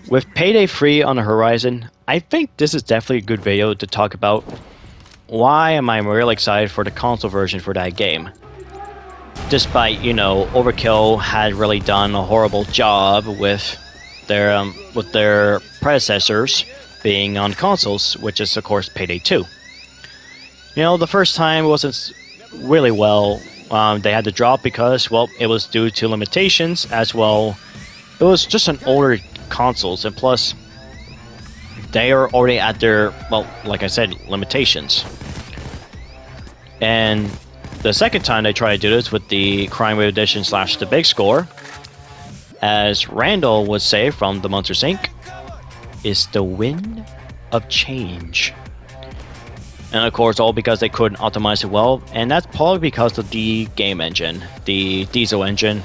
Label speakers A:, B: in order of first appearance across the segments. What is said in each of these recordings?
A: With Payday 3 on the horizon, I think this is definitely a good video to talk about why am I really excited for the console version for that game. Despite, you know, Overkill had really done a horrible job with their predecessors being on consoles, which is of course Payday 2. You know, the first time wasn't really well. They had to drop because, well, it was due to limitations as well. It was just an older consoles, and plus they are already at their, well, like I said, limitations. And the second time they tried to do this with the Crime Wave Edition / the Big Score, as Randall would say from the Monsters Inc., is the wind of change. And of course, all because they couldn't optimize it well, and that's probably because of the game engine, the diesel engine,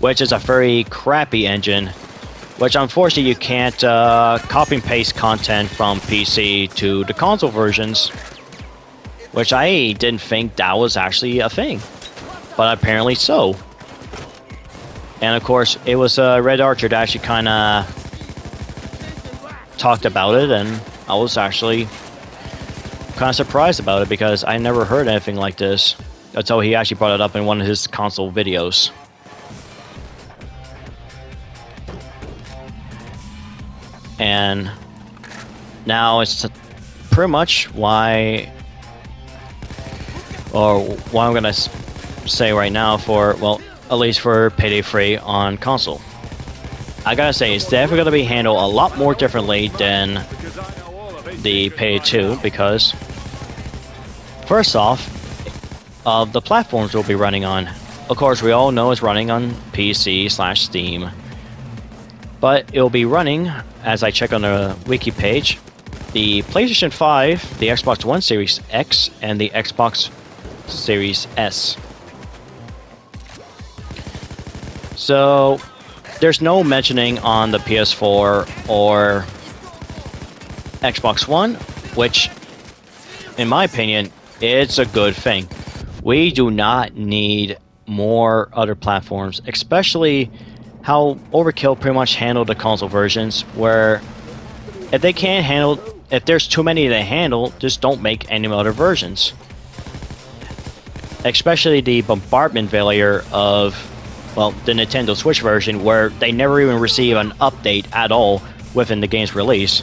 A: which is a very crappy engine, which unfortunately you can't copy and paste content from PC to the console versions, which I didn't think that was actually a thing, but apparently so. And of course, it was Red Archer that actually kind of talked about it, and I was actually kind of surprised about it because I never heard anything like this until he actually brought it up in one of his console videos. And now it's pretty much why, or what I'm gonna say right now for, well, at least for Payday 3 on console. I gotta say, it's definitely gonna be handled a lot more differently than the Payday 2 because, first off, the platforms we'll be running on. Of course, we all know it's running on PC / Steam. But it'll be running, as I check on the wiki page, the PlayStation 5, the Xbox One Series X, and the Xbox Series S. So, there's no mentioning on the PS4 or Xbox One, which, in my opinion, it's a good thing. We do not need more other platforms, especially how Overkill pretty much handled the console versions, where if they can't handle, if there's too many to handle, just don't make any other versions. Especially the bombardment failure of, well, the Nintendo Switch version, where they never even receive an update at all within the game's release.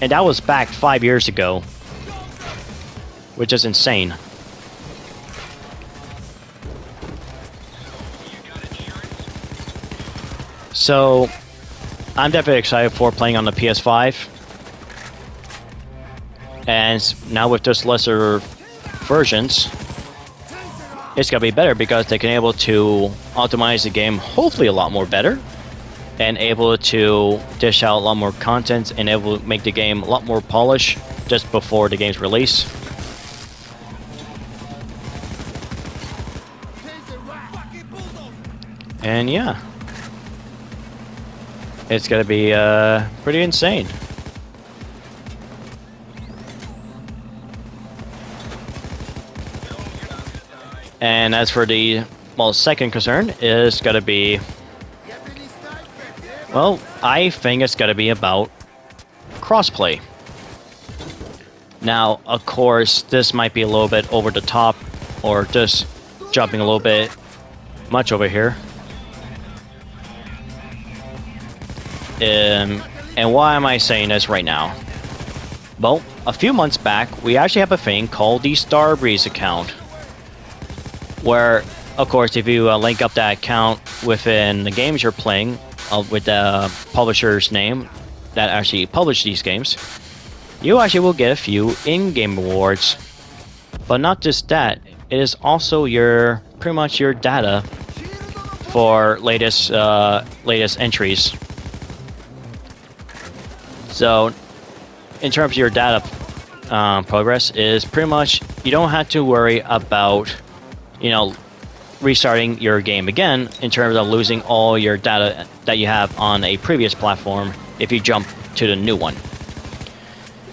A: And that was back 5 years ago, which is insane. So, I'm definitely excited for playing on the PS5. And now with just lesser versions, it's gonna be better because they can able to optimize the game hopefully a lot more better, and able to dish out a lot more content and able to make the game a lot more polished just before the game's release. And yeah, it's gonna be pretty insane. And as for the, well, second concern is gonna be, well, I think it's gonna be about crossplay. Now, of course, this might be a little bit over the top, or just jumping a little bit much over here. And why am I saying this right now? Well, a few months back, we actually have a thing called the Starbreeze account, where, of course, if you link up that account within the games you're playing, with the publisher's name that actually published these games, you actually will get a few in-game rewards. But not just that, it is also your, pretty much your data for latest entries. So, in terms of your data progress, is pretty much, you don't have to worry about, you know, restarting your game again in terms of losing all your data that you have on a previous platform if you jump to the new one.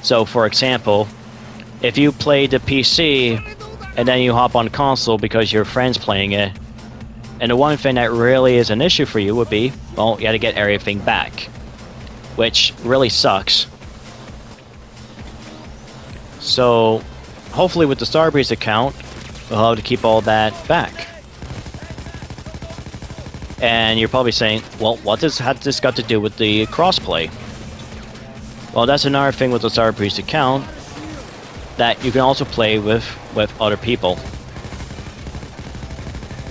A: So, for example, if you play the PC and then you hop on console because your friend's playing it, and the one thing that really is an issue for you would be, well, you had to get everything back. which really sucks. So, hopefully with the Starbreeze account, we'll have to keep all that back. And you're probably saying, well, what does this got to do with the crossplay? Well, that's another thing with the Starbreeze account, that you can also play with other people.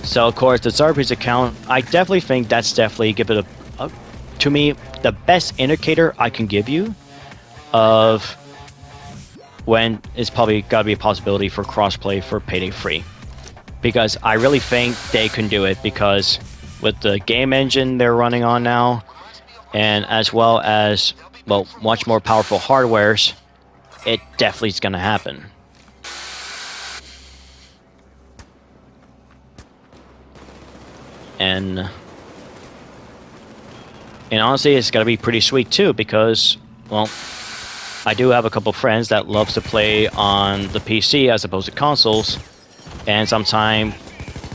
A: So, of course, the Starbreeze account, I definitely think that's definitely give it to me, the best indicator I can give you of when it's probably got to be a possibility for crossplay for Payday 3. Because I really think they can do it, because with the game engine they're running on now, and as well as, well, much more powerful hardwares, it definitely is going to happen. And honestly, it's got to be pretty sweet too, because, well, I do have a couple friends that loves to play on the PC as opposed to consoles, and sometimes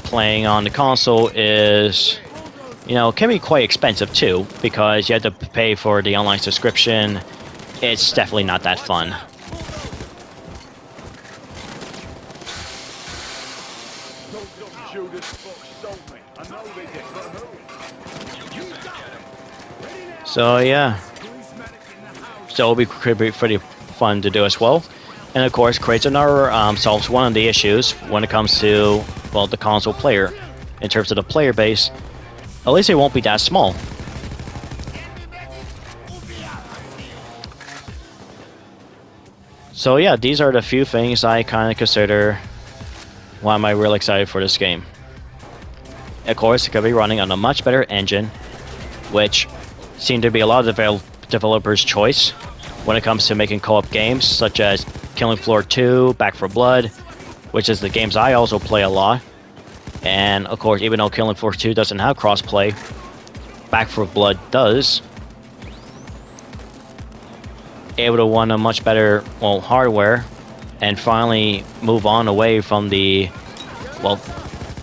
A: playing on the console is, you know, can be quite expensive too, because you have to pay for the online subscription. It's definitely not that fun. So yeah, so it'll be pretty fun to do as well. And of course, creates another, solves one of the issues when it comes to, well, the console player. In terms of the player base, at least it won't be that small. So yeah, these are the few things I kind of consider why am I really excited for this game. Of course, it could be running on a much better engine, which seemed to be a lot of developers' choice when it comes to making co-op games, such as Killing Floor 2, Back 4 Blood, which is the games I also play a lot. And of course, even though Killing Floor 2 doesn't have crossplay, Back 4 Blood does. Able to run a much better, well, hardware, and finally move on away from the, well,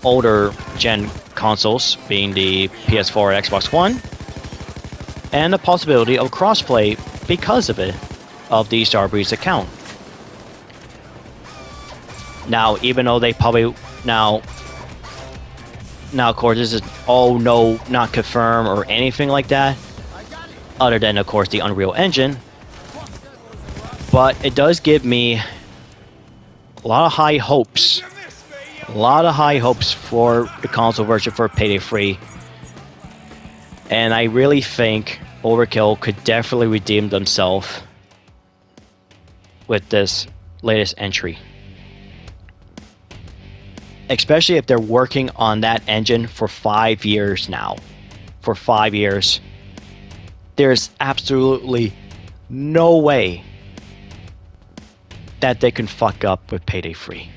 A: older gen consoles, being the PS4 and Xbox One, and the possibility of crossplay because of it, of the Starbreeze account. Now, even though they probably now of course this is all no, not confirmed or anything like that, other than of course the Unreal Engine, but it does give me a lot of high hopes. A lot of high hopes for the console version for Payday 3. And I really think Overkill could definitely redeem themselves with this latest entry. Especially if they're working on that engine for 5 years now. For 5 years. There's absolutely no way that they can fuck up with Payday 3.